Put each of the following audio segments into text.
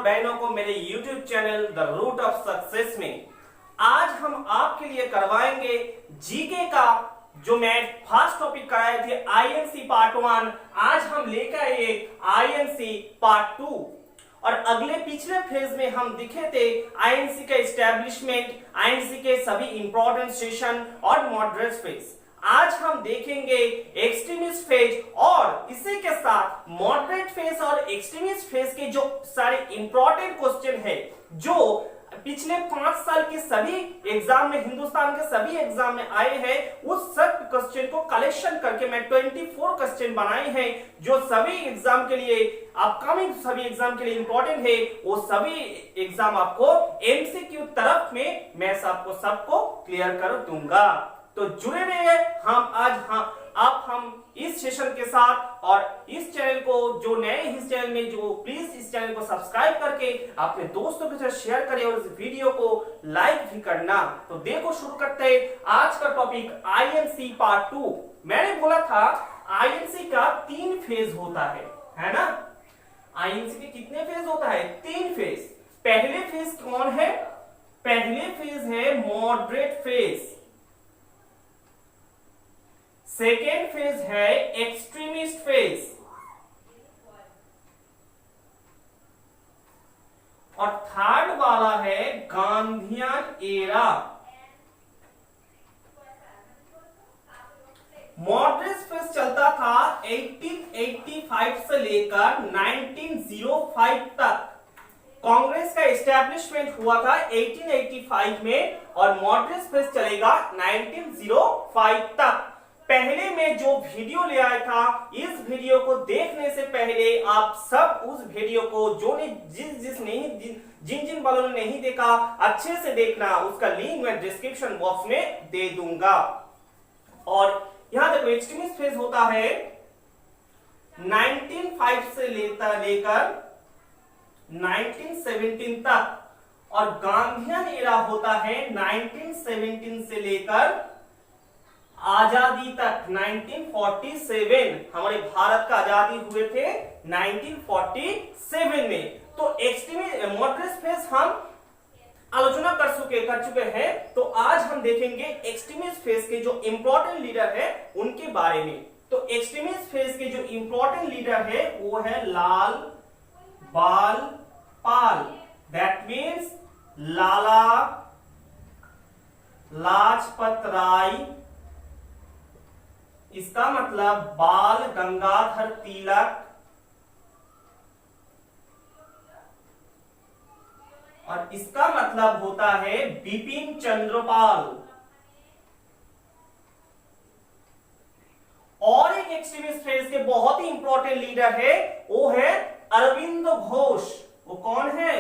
बहनों को मेरे YouTube channel the root of success में आज हम आपके लिए करवाएंगे जीके का जो मैं फर्स्ट टॉपिक कराए थे आईएनसी पार्ट 1। आज हम लेकर आए आईएनसी पार्ट 2 और अगले पिछले फेज में हम दिखे थे आईएनसी का एस्टेब्लिशमेंट, आईएनसी के सभी इंपॉर्टेंट सेशन और मॉडरेट फेज। आज हम देखेंगे एक्सट्रीमिस्ट फेज और इसी के साथ मॉडरेट फेज और एक्सट्रीमिस्ट फेज के जो सारे इंपॉर्टेंट क्वेश्चन है जो पिछले 5 साल के सभी एग्जाम में, हिंदुस्तान के सभी एग्जाम में आए हैं, उस सब क्वेश्चन को कलेक्शन करके मैं 24 क्वेश्चन बनाए हैं जो सभी एग्जाम के लिए, अपकमिंग सभी एग्जाम के लिए इंपॉर्टेंट है। वो सभी एग्जाम आपको एमसीक्यू तरफ में मैं सबको क्लियर कर दूंगा। तो जुड़े रहिए हम इस सेशन के साथ और इस चैनल को जो नए इस चैनल में जो प्लीज इस चैनल को सब्सक्राइब करके अपने दोस्तों के साथ शेयर करें और इस वीडियो को लाइक भी करना। तो देखो शुरू करते हैं आज का टॉपिक आईएनसी पार्ट 2। मैंने बोला था आईएनसी का 3 फेज होता है ना। आईएनसी के कितने फेज होता है? 3 फेज। पहले फेज कौन है? पहले फेज है मॉडरेट फेज। सेकेंड फेज है एक्सट्रीमिस्ट फेज और थर्ड वाला है गांधीयन एरा। मॉडरेट फेज चलता था 1885 से लेकर 1905 तक। कांग्रेस का एस्टैब्लिशमेंट हुआ था 1885 में और मॉडरेट फेज चलेगा 1905 तक। पहले में जो वीडियो ले आया था, इस वीडियो को देखने से पहले आप सब उस वीडियो को जिन वालों ने नहीं देखा अच्छे से देखना, उसका लिंक मैं डिस्क्रिप्शन बॉक्स में दे दूंगा। और यहां देखो एक्सट्रीमिस्ट फेज होता है 1905 से लेकर 1917 तक और गांधीयन एरा होता है 1917 से लेकर आजादी तक 1947। हमारे भारत का आजादी हुए थे 1947 में। तो एक्सट्रीमिस्ट मॉडरेट फेज हम आलोचना कर चुके हैं। तो आज हम देखेंगे एक्सट्रीमिस्ट फेज के जो इंपॉर्टेंट लीडर है उनके बारे में। तो एक्सट्रीमिस्ट फेज के जो इंपॉर्टेंट लीडर है वो है लाल बाल पाल। दैट मीन्स लाला लाजपत राय, इसका मतलब बाल गंगाधर तिलक और इसका मतलब होता है बिपिन चंद्रपाल। और एक एक्सट्रीमिस्ट फेज के बहुत ही इंपॉर्टेंट लीडर है वो है अरविंदो घोष। वो कौन है?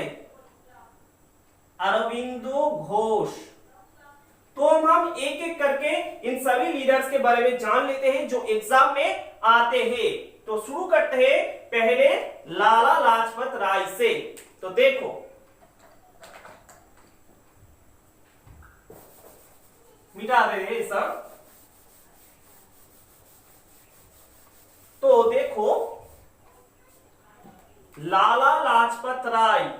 अरविंदो घोष। तो हम एक एक करके इन सभी लीडर्स के बारे में जान लेते हैं जो एग्जाम में आते हैं। तो शुरू करते हैं पहले लाला लाजपत राय से। तो देखो मिटा दे रहे सब। तो देखो लाला लाजपत राय,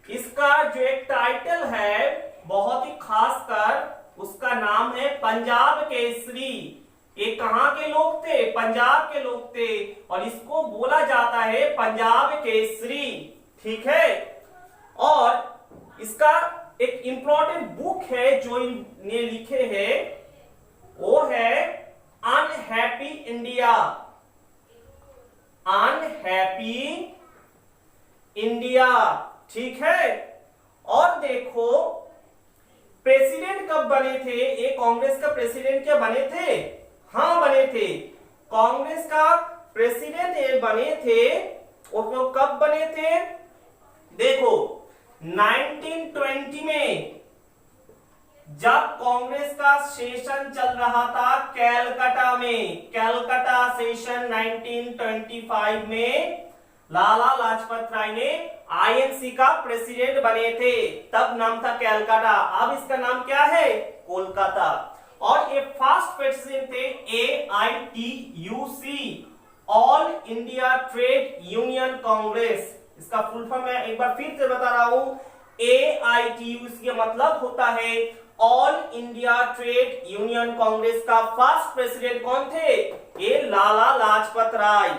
इसका जो एक टाइटल है बहुत ही खास कर, उसका नाम है पंजाब केसरी। ये कहां के लोग थे? पंजाब के लोग थे और इसको बोला जाता है पंजाब केसरी। ठीक है। और इसका एक इंपॉर्टेंट बुक है जो इन्हें लिखे हैं वो है अनहैप्पी इंडिया। Unhappy India. ठीक है। और देखो प्रेसिडेंट कब बने थे? ये कांग्रेस का प्रेसिडेंट क्या बने थे? हाँ बने थे। कांग्रेस का प्रेसिडेंट ये बने थे। वो कब बने थे? देखो 1920 में जब कांग्रेस का सेशन चल रहा था कैलकाटा में, कैलकाटा सेशन 1925 में लाला लाजपत राय ने आईएनसी का प्रेसिडेंट बने थे। तब नाम था कैलकाटा, अब इसका नाम क्या है? कोलकाता। और ये फर्स्ट प्रेसिडेंट थे AITUC all India trade union Congress. इसका फुल फॉर्म मैं एक बार फिर से बता रहा हूं, AITU, इसका मतलब होता है all India trade union Congress का फर्स्ट प्रेसिडेंट कौन थे? ये लाला लाजपत राय।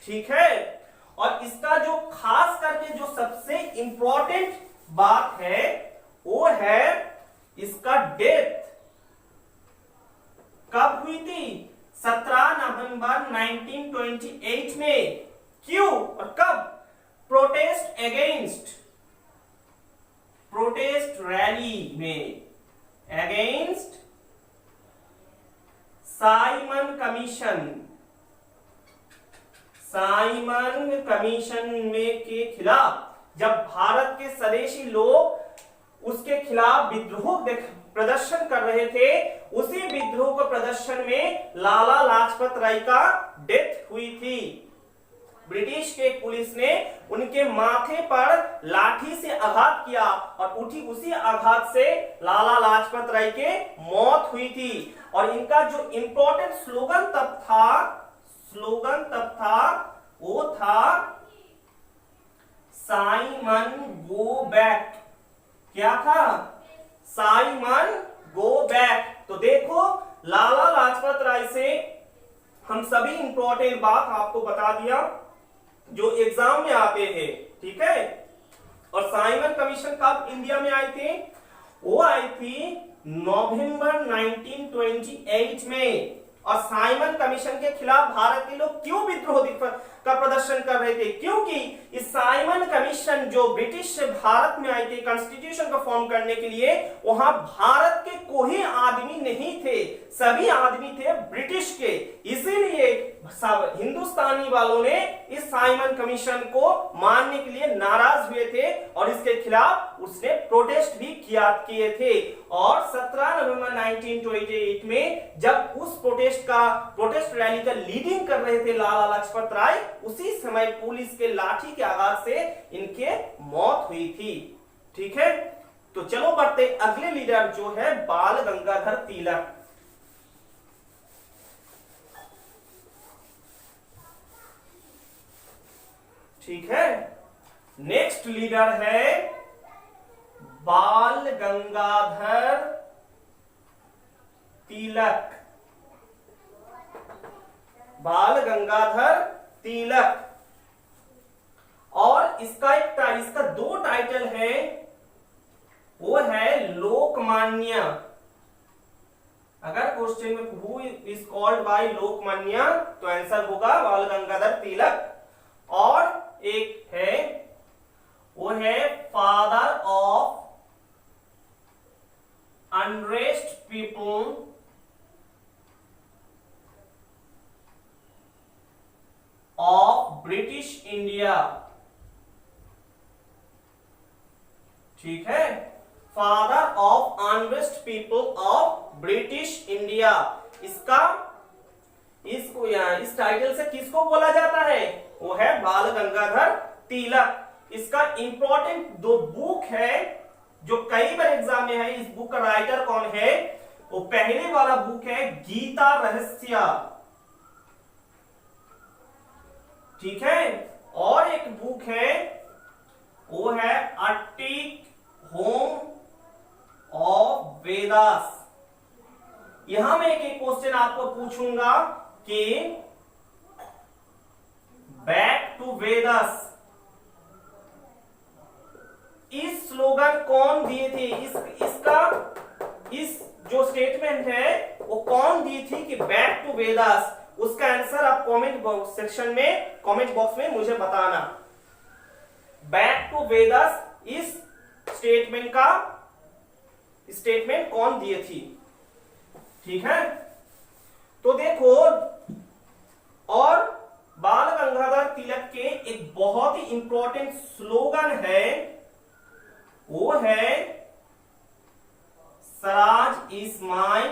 ठीक है, और इसका जो खास करके जो सबसे इंपॉर्टेंट बात है वो है इसका डेथ कब हुई थी? 17 नवंबर 1928 में। क्यों और कब? प्रोटेस्ट रैली में अगेंस्ट साइमन कमीशन में के खिलाफ, जब भारत के स्वदेशी लोग उसके खिलाफ विद्रोह प्रदर्शन कर रहे थे, उसी विद्रोह के प्रदर्शन में लाला लाजपत राय का डेथ हुई थी। ब्रिटिश के पुलिस ने उनके माथे पर लाठी से आघात किया और उसी आघात से लाला लाजपत राय के मौत हुई थी। और इनका जो इंपॉर्टेंट स्लोगन तब था वो था साइमन गो बैक। क्या था? Simon go back. तो देखो, लाला लाजपत राय से हम सभी इंपॉर्टेंट बात आपको बता दिया जो एग्जाम में आते हैं। ठीक है, और साइमन कमीशन कब इंडिया में आई थी? वो आई थी नवंबर 1928 में। और साइमन कमीशन के खिलाफ भारत के लोग क्यों विद्रोह का प्रदर्शन कर रहे थे? क्योंकि इस साइमन कमीशन जो ब्रिटिश से भारत में आई थी कॉन्स्टिट्यूशन को फॉर्म करने के लिए, वहां भारत के कोई आदमी नहीं थे, सभी आदमी थे ब्रिटिश के। इसीलिए हिंदुस्तानी वालों ने इस साइमन कमीशन को मानने के लिए नाराज हुए थे और इसके खिलाफ उसने प्रोटेस्ट भी किए थे। और 17 नवंबर 1928 में जब उस प्रोटेस्ट रैली का लीडिंग कर रहे थे लाला लाजपत राय, उसी समय पुलिस के लाठी के आघात से इनके मौत हुई थी। ठीक है, तो चलो बढ़ते अगले लीडर जो है बाल गंगाधर तिलक। ठीक है, नेक्स्ट लीडर है बाल गंगाधर तिलक। बाल गंगाधर तिलक। और इसका दो टाइटल है, वो है लोकमान्य। अगर क्वेश्चन में who is called by Lokmanya तो आंसर होगा बाल गंगाधर तिलक। और एक है वो है father of unrest people of British India. ठीक है, father of unrest people of British India. इस टाइटल से किसको बोला जाता है? वो है बाल गंगाधर तिलक। इसका इंपॉर्टेंट दो बुक है जो कई बार एग्जाम में है। इस बुक का राइटर कौन है? वो पहले वाला बुक है गीता रहस्य। ठीक है, और एक बुक है वो है अटिक होम ऑफ वेदास। यहां मैं एक क्वेश्चन आपको पूछूंगा कि बैक टू वेदास इस स्लोगन कौन दिए थे? इस जो स्टेटमेंट है वो कौन दी थी कि बैक टू वेदास? उसका आंसर आप कमेंट बॉक्स में मुझे बताना। बैक टू वेदास इस स्टेटमेंट कौन दिए थी? ठीक है, तो देखो, और बाल गंगाधर तिलक के एक बहुत ही इंपॉर्टेंट स्लोगन है, वो है Swaraj is my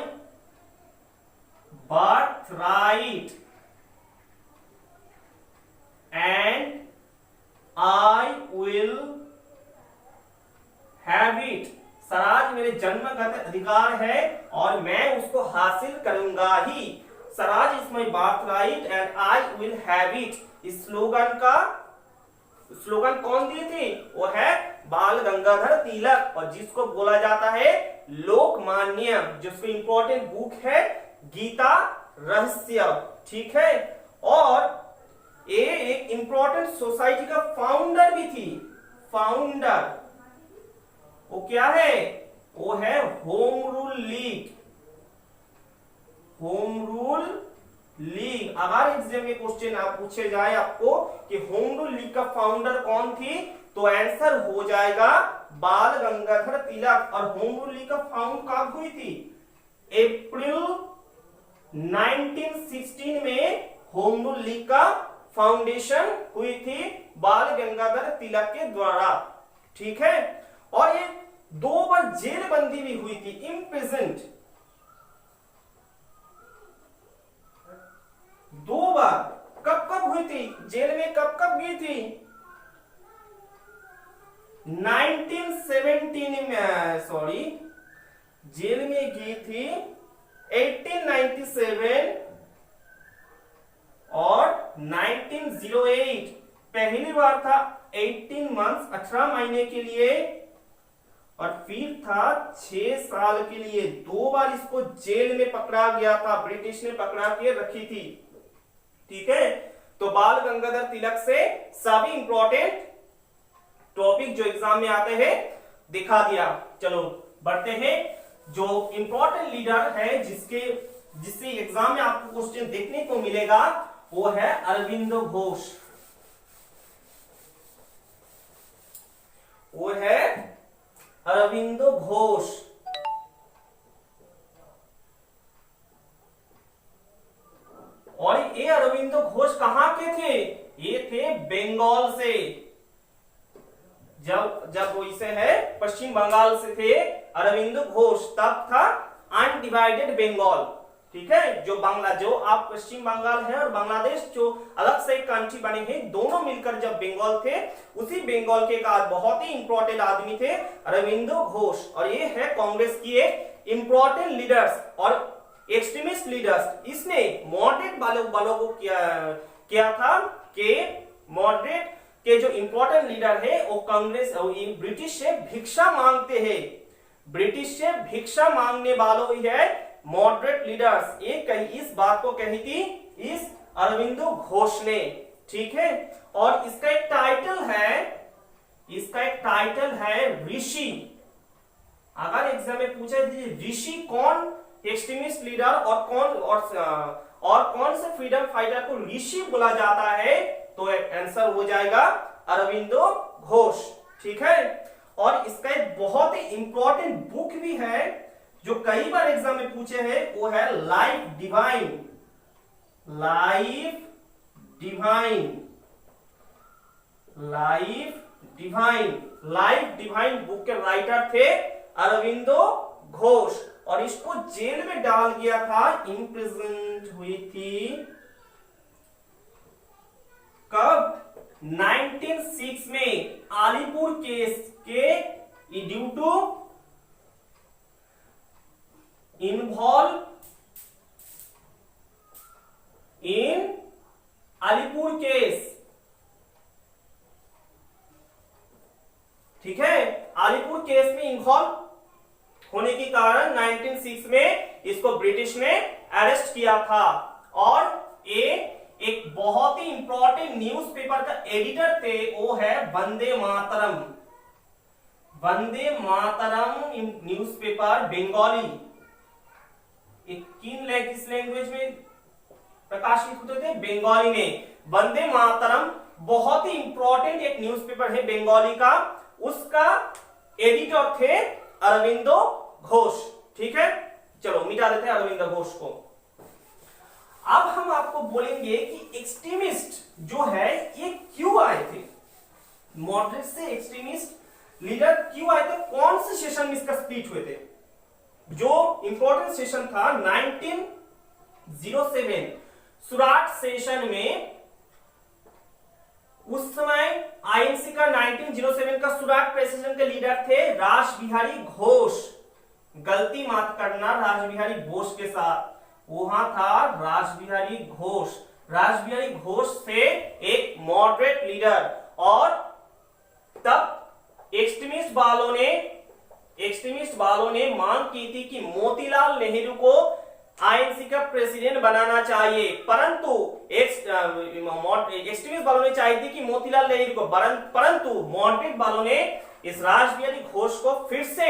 birth right and I will have it. Swaraj मेरे जन्मगत अधिकार है और मैं उसको हासिल करूंगा ही। Swaraj is my birth right and I will have it, इस स्लोगन का स्लोगन कौन दिए थे? वो है बाल गंगाधर तिलक, और जिसको बोला जाता है लोकमान्य, जिसको इंपॉर्टेंट बुक है गीता रहस्य। ठीक है, और ये एक इंपॉर्टेंट सोसाइटी का फाउंडर भी थी। फाउंडर वो क्या है? वो है home rule league. Home rule league, अगर एग्जाम में क्वेश्चन आप पूछे जाए आपको कि होम रूल लीग का फाउंडर कौन थी, तो आंसर हो जाएगा बाल गंगाधर तिलक। और होम रूल लीग का फाउंड कब हुई थी? अप्रैल 1916 में होम रूल लीग का फाउंडेशन हुई थी बाल गंगाधर तिलक के द्वारा। ठीक है, और ये 2 बार जेल बंदी भी हुई थी, इम्प्रिजन्ड 2 बार। कब कब हुई थी जेल में, कब कब गई थी? 1917 में, सॉरी जेल में गई थी 1897 और 1908। पहली बार था 18 मंथ्स 18 महीने के लिए, और फिर था 6 साल के लिए। 2 बार इसको जेल में पकड़ा गया था, ब्रिटिश ने पकड़ा के रखी थी। ठीक है, तो बाल गंगाधर तिलक से सभी इंपॉर्टेंट टॉपिक जो एग्जाम में आते हैं दिखा दिया। चलो बढ़ते हैं, जो इंपॉर्टेंट लीडर है जिससे एग्जाम में आपको क्वेश्चन देखने को मिलेगा, वो है अरविंदो घोष। वो है अरविंदो घोष। और ये अरविंदो घोष कहां के थे? ये थे बंगाल से। जब वो इसे है पश्चिम बंगाल से थे अरविंदो घोष, तब था अनडिवाइडेड बंगाल। ठीक है, जो आप पश्चिम बंगाल है और बांग्लादेश जो अलग से एक कंट्री बने हैं, दोनों मिलकर जब बंगाल थे, उसी बंगाल के एक बहुत ही इंपॉर्टेंट आदमी थे अरविंदो घोष। और ये है कांग्रेस की एक इंपॉर्टेंट लीडर्स और एक्सट्रीमिस्ट लीडर्स। इसने मॉडरेट वालों को किया था कि मॉडरेट के जो इंपॉर्टेंट लीडर है वो कांग्रेस ब्रिटिश से भिक्षा मांगते हैं। ब्रिटिश से भिक्षा मांगने वालों ही है मॉडरेट लीडर्स। इस बात को कही थी इस अरविंदो घोष ने। ठीक है, और इसका एक टाइटल है ऋषि। अगर एग्जाम में पूछा ऋषि कौन एक्सट्रीमिस्ट लीडर और कौन से फ्रीडम फाइटर को ऋषि बोला जाता है, तो आंसर हो जाएगा अरविंदो घोष। ठीक है, और इसका एक बहुत ही इंपॉर्टेंट बुक भी है जो कई बार एग्जाम में पूछे हैं, वो है life divine. Life divine book के राइटर थे अरविंदो घोष, और इसको जेल में डाल दिया था, इम्प्रिजन्ड हुई थी कब? 1906 में अलीपुर केस के due to involve in Alipore case. ठीक है, अलीपुर केस में इन्वॉल्व होने के कारण 1906 में इसको ब्रिटिश ने अरेस्ट किया था। और ये एक बहुत ही इंपॉर्टेंट न्यूज़पेपर का एडिटर थे, वो है वंदे मातरम। वंदे मातरम न्यूज़पेपर बंगाली, किस लैंग्वेज में प्रकाशित होते थे? बंगाली में। वंदे मातरम बहुत ही इंपॉर्टेंट एक न्यूज़पेपर है बंगाली का, उसका एडिटर थे अरविंदो घोष। ठीक है, चलो मिटा देते हैं अरविंदो घोष को। अब हम आपको बोलेंगे कि एक्सट्रीमिस्ट जो है ये क्यों आए थे, मॉडरेट से एक्सट्रीमिस्ट लीडर क्यों आए थे, कौन से सेशन में इसका स्पीच हुए थे? जो इंपॉर्टेंट सेशन था 1907 सुराट सेशन में। उस समय आईएनसी का 1907 का सुराट सेशन के लीडर थे रास बिहारी घोष। गलती मत करना रास बिहारी घोष के साथ, वहां था रासबिहारी घोष। रासबिहारी घोष थे एक मॉडरेट लीडर, और तब एक्सट्रीमिस्ट वालों ने मांग की थी कि मोतीलाल नेहरू को आईएनसी का प्रेसिडेंट बनाना चाहिए, परंतु एक्सट्रीमिस्ट वालों ने चाहिए थी कि मोतीलाल नेहरू को, परंतु मॉडरेट वालों ने इस रासबिहारी घोष को फिर से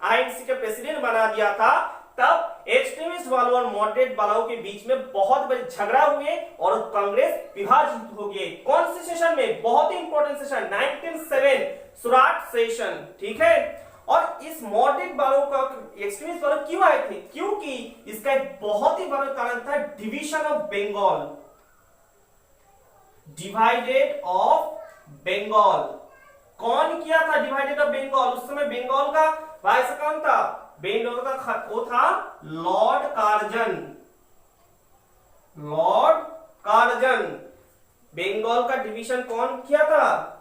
आईएनसी का प्रेसिडेंट बना दिया था। तब एक्सट्रीमिस्ट वालों और मॉडरेट वालों के बीच में बहुत बड़े झगड़ा हुए और कांग्रेस विभाजित हो गई। कौन से सेशन में? बहुत ही इंपॉर्टेंट सेशन, 1907 सुराट सेशन, ठीक है। और इस मॉडरेट वालों का एक्सट्रीमिस्ट वालों क्यों आए थे? क्योंकि इसका एक बहुत ही बड़ा कारण था division of Bengal, divided of Bengal. कौन किया था डिवाइडेड ऑफ बंगाल? उस समय बंगाल का वायस कौन था? बंगाल का वो था Lord Curzon. Lord Curzon. Bengal का डिवीजन कौन किया था?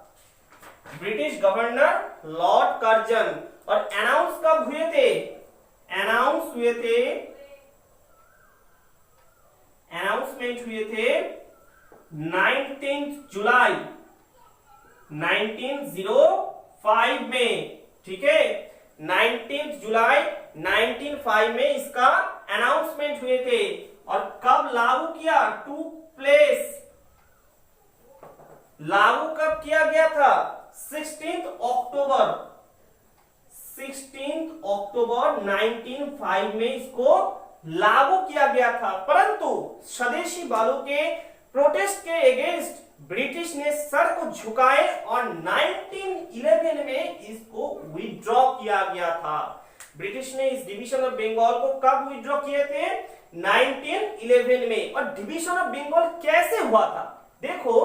British governor Lord Curzon. और अनाउंस कब हुए थे? अनाउंसमेंट हुए थे 19 जुलाई 1905 में, ठीक है। 19 जुलाई 1905 में इसका अनाउंसमेंट हुए थे। और कब लागू किया? टू प्लेस, लागू कब किया गया था? 16 अक्टूबर 1905 में इसको लागू किया गया था। परंतु स्वदेशी वालों के प्रोटेस्ट के अगेंस्ट ब्रिटिश ने सर को झुकाए और 1911 में इसको विड्रॉ किया गया था। ब्रिटिश ने इस डिवीजन ऑफ बंगाल को कब विड्रॉ किए थे? 1911 में। और डिवीजन ऑफ बंगाल कैसे हुआ था? देखो,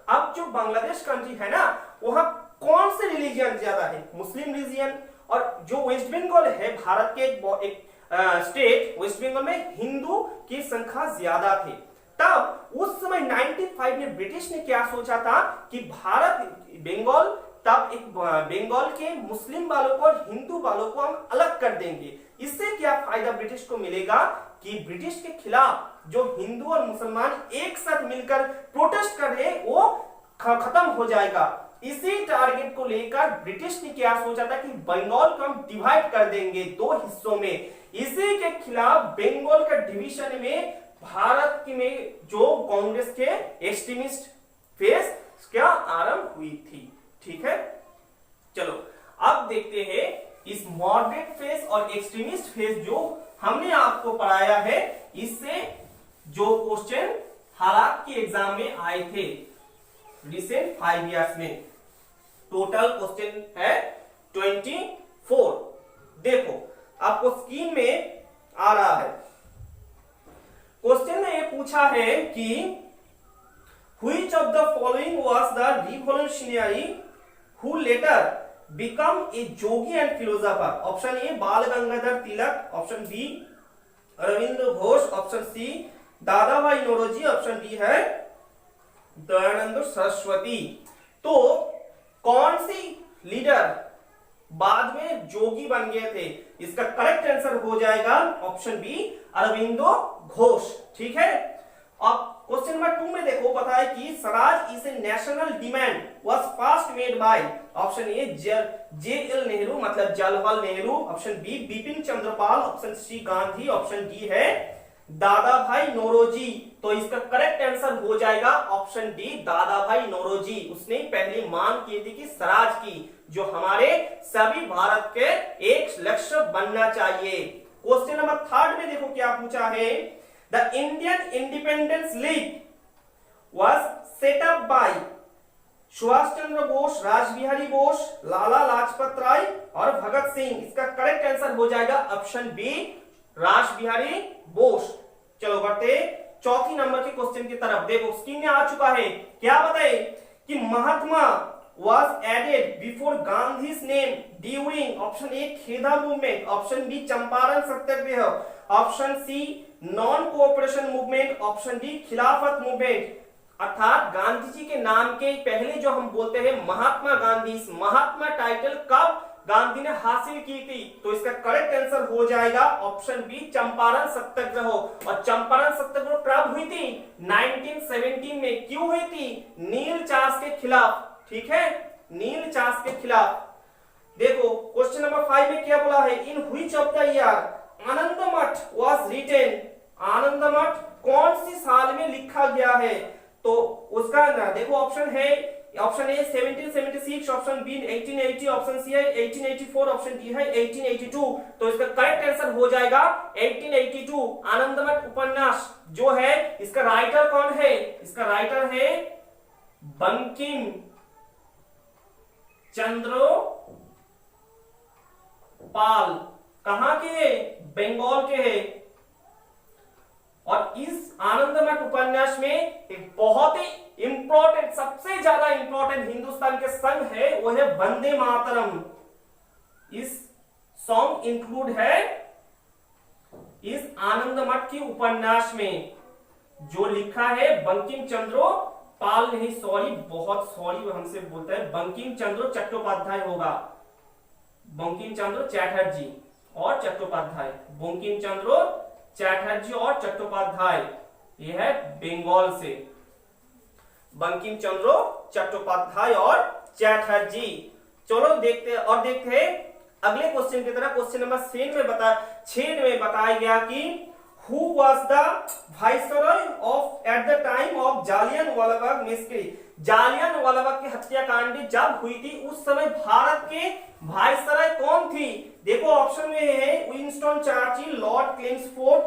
अब जो बांग्लादेश कंट्री है ना, वहां कौन से रिलीजन ज्यादा है? मुस्लिम रिलीजन। और जो वेस्ट बंगाल है, भारत के एक स्टेट, वेस्ट बंगाल में हिंदू की संख्या ज्यादा थी। तब उस समय 1905 में ब्रिटिश ने क्या सोचा था कि बंगाल, तब एक बंगाल के मुस्लिम वालों को और हिंदू वालों को हम अलग कर देंगे। इससे क्या फायदा ब्रिटिश को मिलेगा कि ब्रिटिश के खिलाफ जो हिंदू और मुसलमान एक साथ मिलकर प्रोटेस्ट कर रहे हैं वो खत्म हो जाएगा। इसी टारगेट को लेकर ब्रिटिश ने क्या सोचा था कि बंगाल को हम डिवाइड कर देंगे 2 हिस्सों में। इसी के खिलाफ बंगाल का डिवीजन में भारत में जो कांग्रेस के एक्सट्रीमिस्ट फेस क्या आरंभ हुई थी, ठीक है। चलो अब देखते हैं इस मॉडरेट फेस और एक्सट्रीमिस्ट फेस जो हमने आपको पढ़ाया है, इससे जो क्वेश्चन हालात के एग्जाम में आए थे रिसेंट 5 इयर्स में। टोटल क्वेश्चन है 24। देखो आपको स्क्रीन में आ रहा है। क्वेश्चन में ये पूछा है कि which of the following was the revolutionary who later become a yogi and philosopher? Option A Bal Gangadhar Tilak, option B Arvind Ghosh, option C Dadabhai Naoroji, option D है दयानंद सरस्वती। तो कौन सी लीडर बाद में जोगी बन गए थे? इसका करेक्ट आंसर हो जाएगा ऑप्शन बी अरविंदो घोष, ठीक है। अब क्वेश्चन नंबर 2 में देखो, बताए कि swaraj is a national demand was first made by, option A J L. Nehru मतलब Jawaharlal Nehru, option B Bipin Chandrapal, option C Gandhi, option D है दादा भाई नौरोजी। तो इसका करेक्ट आंसर हो जाएगा ऑप्शन डी दादा भाई नौरोजी। उसने पहली मांग की थी कि स्वराज की, जो हमारे सभी भारत के एक लक्ष्य बनना चाहिए। क्वेश्चन नंबर 3 में देखो क्या पूछा है। The Indian independence league was set up by Subhash Chandra Bose, Rashbehari Bose, Lala Lajpat Rai और भगत सिंह। इसका करेक्ट आंसर हो जाएगा ऑप्शन बी रासबिहारी बोस। चलो बढ़ते चौथी नंबर के क्वेश्चन की तरफ। देखो स्क्रीन में आ चुका है, क्या बताए कि Mahatma was added before Gandhi's name during option A Kheda movement, option B Champaran satyagraha, option C non cooperation movement, option D Khilafat movement. अर्थात गांधी जी के नाम के पहले जो हम बोलते हैं महात्मा गांधी, इस महात्मा टाइटल कब गांधी ने हासिल की थी? तो इसका करेक्ट आंसर हो जाएगा ऑप्शन बी, चंपारण सत्याग्रह। और चंपारण सत्याग्रह कब हुई थी? 1917 में। क्यों हुई थी? नील चार्ज के खिलाफ। ठीक है, नील चार्ज के खिलाफ। देखो क्वेश्चन नंबर 5 में क्या बोला है? In which of the year Anand Math was retain? आनंद मठ कौन सी साल में लिखा गया है? तो उसका ना देखो ऑप्शन है, option A 1776, option B 1880, option C है 1884, ऑप्शन डी है 1882। तो इसका करेक्ट आंसर हो जाएगा 1882। आनंदमठ उपन्यास जो है, इसका राइटर कौन है? इसका राइटर है बंकिम चंद्र पाल। कहां के है? बंगाल के है। और इस आनंदमठ उपन्यास में एक बहुत ही इंपॉर्टेंट, सबसे ज्यादा इंपॉर्टेंट हिंदुस्तान के संग है, वो है वंदे मातरम। इस सॉन्ग इंक्लूड है इस आनंदमठ की उपन्यास में, जो लिखा है बंकिम चंद्र पाल, नहीं सॉरी, बहुत सॉरी, हमसे बोलता है बंकिम चंद्र चट्टोपाध्याय होगा। बंकिम चंद्र चैटर्जी और चट्टोपाध्याय, बंकिम चंद्र चैटर्जी और चट्टोपाध्याय, ये है बंगाल से, बंकिम चंद्र चट्टोपाध्याय और चैटर्जी। चलो देखते हैं अगले क्वेश्चन की तरफ। क्वेश्चन नंबर 6 में बताया गया कि who was the viceroy of at the time of Jallianwala Bagh massacre? Jallianwala Bagh की हत्याकांड जब हुई थी उस समय भारत के वाइसरॉय कौन थी? देखो ऑप्शन में है Winston Churchill, Lord Chelmsford,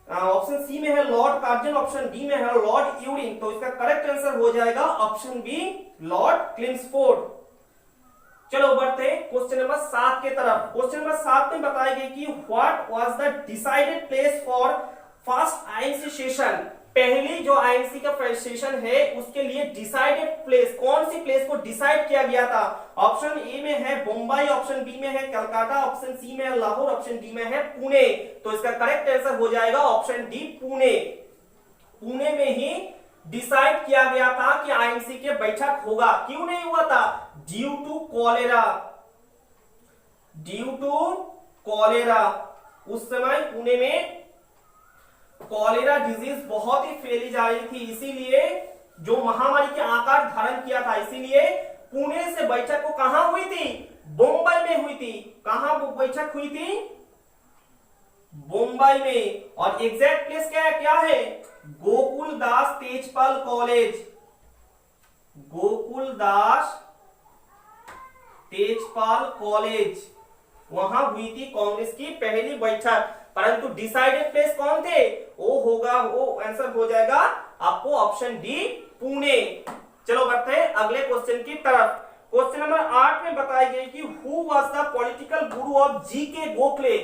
option C में है लॉर्ड कार्जन, ऑप्शन डी में है लॉर्ड यूरिंग। तो इसका करेक्ट आंसर हो जाएगा ऑप्शन बी, लॉर्ड क्लेम्सफोर्ड। चलो बढ़ते क्वेश्चन नंबर 7 के तरफ। क्वेश्चन नंबर 7 में बताया गया कि what was the decided place for first INC session? पहली जो आईएनसी का सेशन है उसके लिए डिसाइडेड प्लेस, कौन सी प्लेस को डिसाइड किया गया था? ऑप्शन ए में है मुंबई, ऑप्शन बी में है कलकत्ता, ऑप्शन सी में है लाहौर, ऑप्शन डी में है पुणे। तो इसका करेक्ट आंसर हो जाएगा ऑप्शन डी, पुणे। पुणे में ही डिसाइड किया गया था कि आईएनसी के बैठक होगा। क्यों नहीं हुआ था? Due to cholera, due to cholera. उस समय पुणे में कॉलेरा डिजीज बहुत ही फैली जा रही थी, इसीलिए जो महामारी के आकार धारण किया था, इसीलिए पुणे से बैठक को कहां हुई थी? मुंबई में हुई थी। कहां बैठक हुई थी? मुंबई में। और एग्जैक्ट प्लेस क्या है? गोकुलदास तेजपाल कॉलेज, गोकुलदास तेजपाल कॉलेज, वहां हुई थी कांग्रेस की पहली बैठक। परंतु डिसाइडेड प्लेस कौन थे? वो आंसर हो जाएगा आपको ऑप्शन डी, पुणे। चलो बढ़ते हैं अगले क्वेश्चन की तरफ। क्वेश्चन नंबर 8 में बताई गई कि who was the political Guru of GK Gokhale?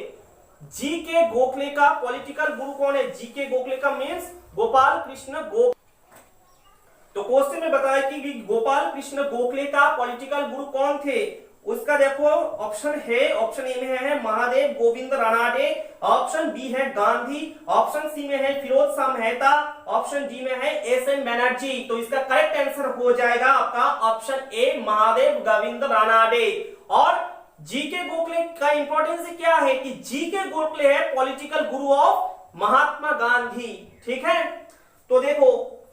GK Gokhale का पॉलिटिकल गुरु कौन है? जीके गोखले का मींस गोपाल कृष्ण गोखले। तो क्वेश्चन में बताया कि गोपाल कृष्ण गोखले का पॉलिटिकल गुरु कौन थे? उसका देखो ऑप्शन है, ऑप्शन ए में है महादेव गोविंद रानाडे, ऑप्शन बी है गांधी, ऑप्शन सी में है फिरोज शाह मेहता, ऑप्शन डी में है एसएन बनर्जी। तो इसका करेक्ट आंसर हो जाएगा आपका ऑप्शन ए, महादेव गोविंद रानाडे। और जीके गोखले का इंपॉर्टेंस क्या है कि जीके गोखले है political Guru of Mahatma Gandhi. ठीक है, तो देखो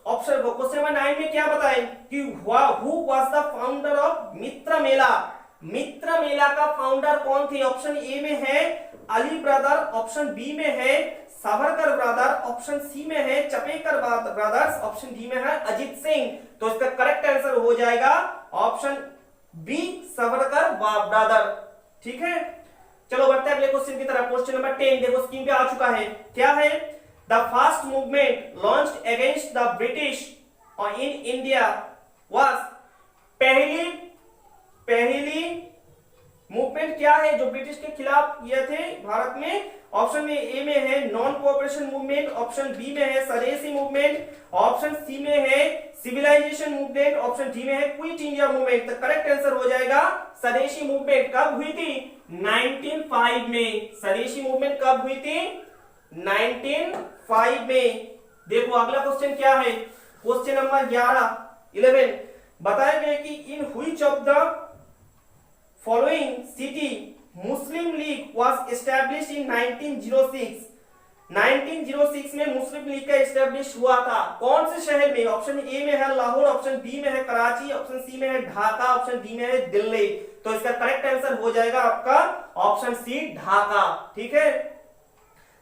ऑप्शन क्वेश्चन नंबर 9 में क्या बताएं कि who was the founder of Mitra Mela? Mitra Mela का फाउंडर कौन थे? ऑप्शन ए में है अली ब्रदर, ऑप्शन बी में है सावरकर ब्रदर, ऑप्शन सी में है चपेकर ब्रदर्स, ऑप्शन डी में है अजीत सिंह। तो इसका करेक्ट आंसर हो जाएगा ऑप्शन बी, सावरकर ब्रदर। ठीक है, चलो बढ़ते हैं अगले क्वेश्चन की तरफ। क्वेश्चन नंबर 10 देखो स्क्रीन पे आ चुका है। क्या है? The first movement launched against the British in India was? पहली मूवमेंट क्या है जो ब्रिटिश के खिलाफ किए थे भारत में? ऑप्शन में ए में है non cooperation movement, option B में है स्वदेशी मूवमेंट, ऑप्शन सी में है सिविलाइजेशन मूवमेंट, ऑप्शन डी में है क्विट इंडिया मूवमेंट। तो करेक्ट आंसर हो जाएगा स्वदेशी मूवमेंट। कब हुई थी? 1905 में। स्वदेशी मूवमेंट कब हुई थी? 1905 में। देखो अगला क्वेश्चन क्या है? क्वेश्चन नंबर 11 बताया गया कि इन which of the following city Muslim League was established in 1906? 1906 में मुस्लिम लीग का एस्टेब्लिश हुआ था। कौन से शहर में? ऑप्शन ए में है लाहौर, ऑप्शन बी में है कराची, ऑप्शन सी में है ढाका, ऑप्शन डी में है दिल्ली। तो इसका करेक्ट आंसर हो जाएगा आपका ऑप्शन सी ढाका। ठीक है,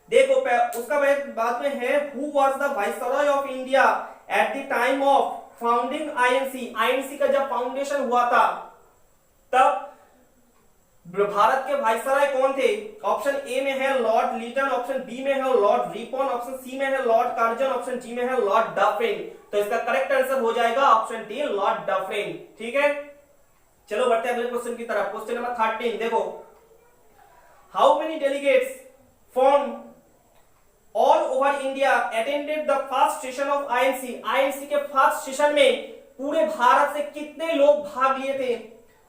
देखो उसका बाद में है who was the viceroy of India at the time of founding INC. INC का जब फाउंडेशन हुआ था तब भारत के वाइसरॉय कौन थे? ऑप्शन ए में है लॉर्ड लीटन, ऑप्शन बी में है लॉर्ड रिपन, ऑप्शन सी में है लॉर्ड कार्जन, ऑप्शन डी में है लॉर्ड डफरिन। तो इसका करेक्ट आंसर हो जाएगा ऑप्शन डी लॉर्ड डफरिन। ठीक है, चलो बढ़ते हैं अगले क्वेश्चन की तरफ। क्वेश्चन नंबर 13 देखो, how many delegates from all over India attended the first session of INC. INC के फर्स्ट सेशन में पूरे भारत से कितने लोग भाग लिए थे?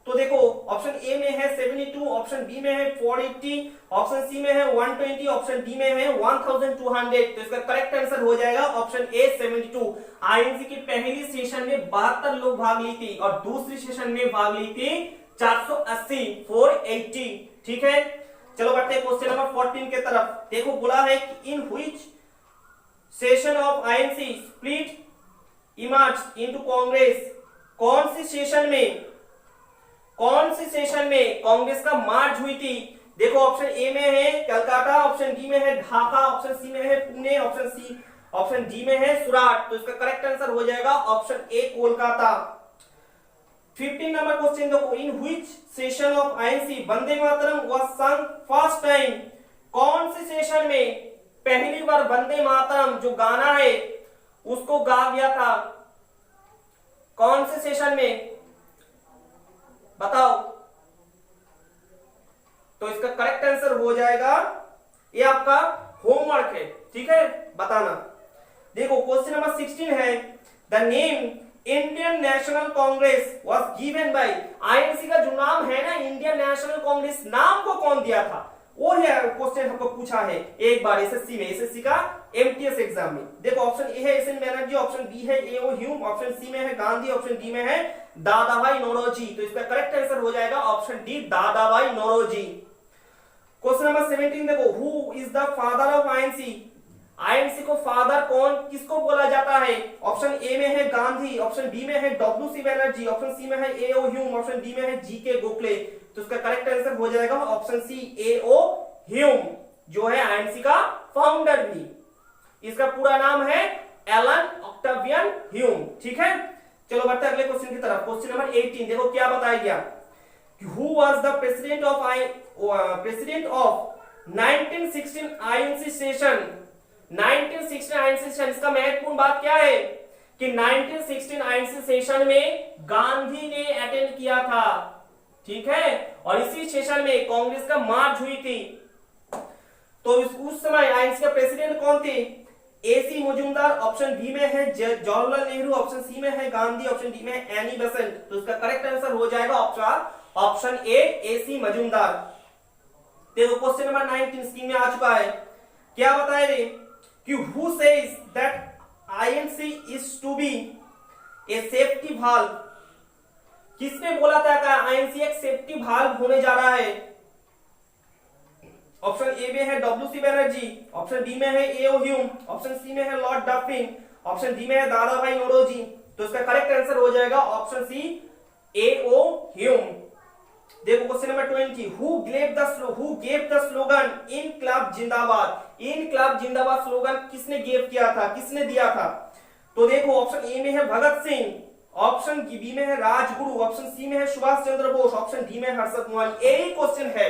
तो देखो ऑप्शन ए में है 72, ऑप्शन बी में है 480, ऑप्शन सी में है 120, ऑप्शन डी में है 1200। तो इसका करेक्ट आंसर हो जाएगा ऑप्शन ए 72। आईएनसी की पहली सेशन में 72 लोग भाग ली थी और दूसरी सेशन में भाग ली थी 480, 480। ठीक है, चलो बढ़ते हैं क्वेश्चन नंबर 14 के तरफ। देखो बोला है कि इन which session of INC split emerged into Congress. कौन सी सेशन में कांग्रेस का मार्च हुई थी? देखो ऑप्शन ए में है कलकत्ता, ऑप्शन बी में है ढाका, ऑप्शन सी में है पुणे, ऑप्शन डी में है सूरत। तो इसका करेक्ट आंसर हो जाएगा option A Kolkata. 15 number question देखो, in which session of INC Vande Mataram was sung first time. कौन से सेशन में पहली बार वंदे मातरम जो गाना है उसको गा गया था? कौन से सेशन में बताओ? तो इसका करेक्ट आंसर हो जाएगा, ये आपका होमवर्क है। ठीक है, बताना। देखो क्वेश्चन नंबर 16 है, the name Indian national Congress was given by. INC का जो नाम है ना इंडियन नेशनल कांग्रेस, नाम को कौन दिया था? वो है क्वेश्चन हमको पूछा है एक बार एसएससी का एमटीएस एग्जाम में। देखो ऑप्शन ए है एसएन बनर्जी, ऑप्शन बी है एओ ह्यूम, ऑप्शन सी में है गांधी, ऑप्शन डी में है दादाभाई नौरोजी। तो इसका करेक्ट आंसर हो जाएगा option D Dadabhai Naoroji. Question number 17 देखो, who is the father of INC. INC को फादर किसको बोला जाता है? ऑप्शन ए में है गांधी, ऑप्शन बी में है डब्ल्यूसी बनर्जी, ऑप्शन सी में है एओ ह्यूम, ऑप्शन डी में है जीके गोखले। तो इसका करेक्ट आंसर हो जाएगा ऑप्शन सी एओ ह्यूम, जो है आईएनसी का फाउंडर भी। इसका पूरा नाम है एलन ऑक्टेवियन ह्यूम। ठीक है, चलो बढ़ते हैं अगले क्वेश्चन की तरफ। क्वेश्चन नंबर 18 देखो क्या बताया गया, who was the president of 1916 INC session. 1916 INC session, इसका महत्वपूर्ण बात क्या है कि 1916 आईएनसी सेशन में गांधी ने अटेंड किया था। ठीक है, और इसी सेशन में कांग्रेस का मार्च हुई थी। तो उस समय आईएनसी का प्रेसिडेंट कौन थे? एसी मजुमदार, ऑप्शन बी में है जवाहरलाल नेहरू, ऑप्शन सी में है गांधी, ऑप्शन डी में है एनी बेसेंट। तो इसका करेक्ट आंसर हो जाएगा ऑप्शन ए एसी मजुमदार। देखो क्वेश्चन नंबर 19 स्क्रीन में आ चुका है। क्या बताए रे कि who says that INC is to be a safety valve. किसने बोला था कि आईएनसी एक सेफ्टी वाल्व होने जा रहा है? ऑप्शन ए में है डब्ल्यूसी बनर्जी, ऑप्शन बी में है एओ ह्यूम, ऑप्शन सी में है लॉर्ड डफरिन, ऑप्शन डी में है दादाभाई नौरोजी। तो इसका करेक्ट आंसर हो जाएगा ऑप्शन सी एओ ह्यूम। देखो question number 20, who gave the slogan इनकलाब जिंदाबाद। इनकलाब जिंदाबाद स्लोगन किसने गिव किया था, किसने दिया था? तो देखो ऑप्शन ए में है भगत सिंह, ऑप्शन बी में है राजगुरु, ऑप्शन सी में है सुभाष चंद्र बोस, ऑप्शन डी में हर्षद मोहाली। यही क्वेश्चन है,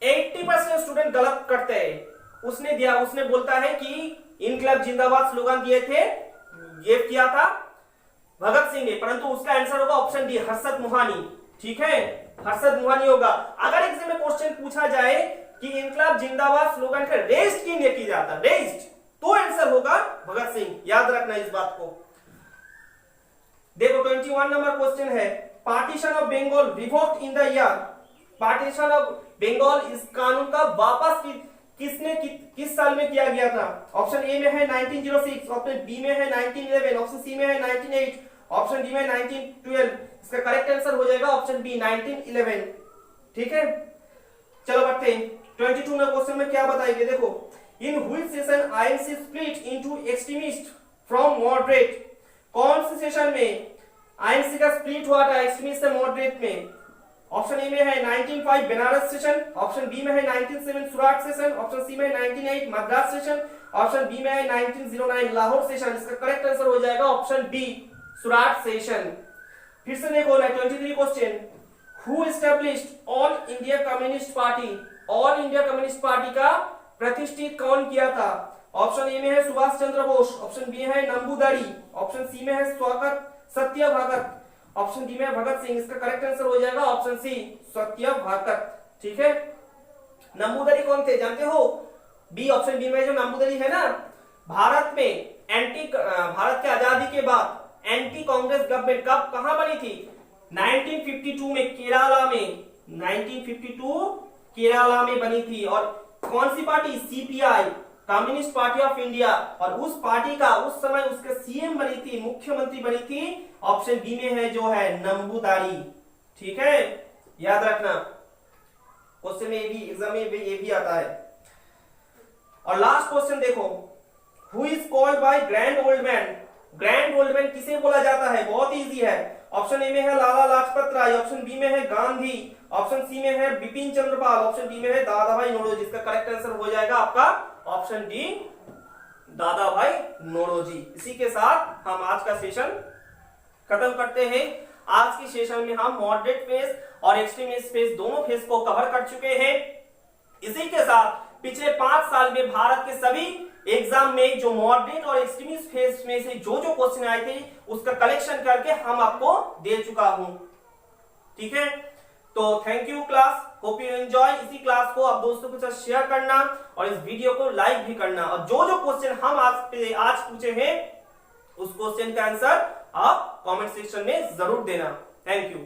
80% स्टूडेंट गलत करते हैं। उसने बोलता है कि इनकलाब जिंदाबाद स्लोगन दिए थे, गिव किया था भगत सिंह ने, परंतु उसका आंसर होगा ऑप्शन डी हर्षद मोहानी। ठीक है, हर्षद मोहानी होगा। अगर एग्जाम में क्वेश्चन पूछा जाए कि इनकलाब जिंदाबाद स्लोगन का रेस्ट क्यों नहीं किया जाता, रेस्ट, तो आंसर होगा भगत सिंह। याद रखना इस बात को। देखो 21 नंबर क्वेश्चन है, partition of Bengal revoked in the year. Partition of Bengal इस कानून का वापस किस साल में किया गया था? ऑप्शन ए में है 1906, ऑप्शन बी में है 1911, ऑप्शन सी में है 1908, ऑप्शन डी में 1912। इसका करेक्ट आंसर हो जाएगा ऑप्शन बी 1911। ठीक है, चलो बढ़ते हैं 22 में। क्वेश्चन में क्या बताएंगे देखो, in which session INC split into extremist from moderate. कौन से सेशन में आईएनसी का स्प्लिट हुआ था एक्सट्रीमिस्ट से मॉडरेट में? ऑप्शन ए में है 1905 बनारस सेशन, ऑप्शन बी में है 1907 सूरत सेशन, ऑप्शन सी में है 1908 मद्रास सेशन, ऑप्शन बी में है 1909 लाहौर सेशन। इसका करेक्ट आंसर हो जाएगा ऑप्शन बी सूरत सेशन। फिर से देखो 23 question, who established all India communist party. All India communist party का प्रतिष्ठित कौन किया था? ऑप्शन ए में है सुभाष चंद्र बोस, ऑप्शन बी है नंबूदरी, ऑप्शन सी में है स्वागत सत्य भगत, ऑप्शन डी में भगत सिंह। इसका करेक्ट आंसर हो जाएगा ऑप्शन सी सत्य भगत। ठीक है, नंबूदरी कौन थे जानते हो? बी, ऑप्शन बी में जो नंबूदरी है ना, भारत के आजादी के बाद एंटी कांग्रेस गवर्नमेंट कब कहां बनी थी? 1952 में केरला में, 1952 केरला में बनी थी। और कौन सी party? CPI, Communist Party of India. और उस पार्टी का उस समय उसके सीएम बनी थी, मुख्यमंत्री बनी थी, ऑप्शन बी में है जो है नंबूदारी। ठीक है, याद रखना, क्वेश्चन में भी एग्जाम में ये भी आता है। और लास्ट क्वेश्चन देखो, who is called by grand old man. Grand old man किसे बोला जाता है? बहुत इजी है। ऑप्शन ए में है लाला लाजपत राय, ऑप्शन बी में है गांधी, ऑप्शन सी में है बिपिन चंद्रपाल, ऑप्शन डी में है दादा भाई नौरोजी। इसका करेक्ट आंसर हो जाएगा आपका ऑप्शन डी दादा भाई नौरोजी। इसी के साथ हम आज का सेशन खत्म करते हैं। आज के सेशन में हम मॉडरेट फेज और एक्सट्रीमिस्ट फेज दोनों फेज को कवर कर चुके हैं। इसी के साथ पिछले 5 साल में भारत के सभी एग्जाम में जो मॉडरेट और एक्सट्रीमिस्ट फेज में से जो जो क्वेश्चन आए थे उसका कलेक्शन करके हम आपको दे चुका हूं। ठीक है, तो thank you class, hope you enjoy. इसी क्लास को आप दोस्तों के साथ शेयर करना और इस वीडियो को लाइक भी करना। और जो जो क्वेश्चन हम आज पूछे हैं उस क्वेश्चन का आंसर आप कमेंट सेक्शन में जरूर देना। Thank you.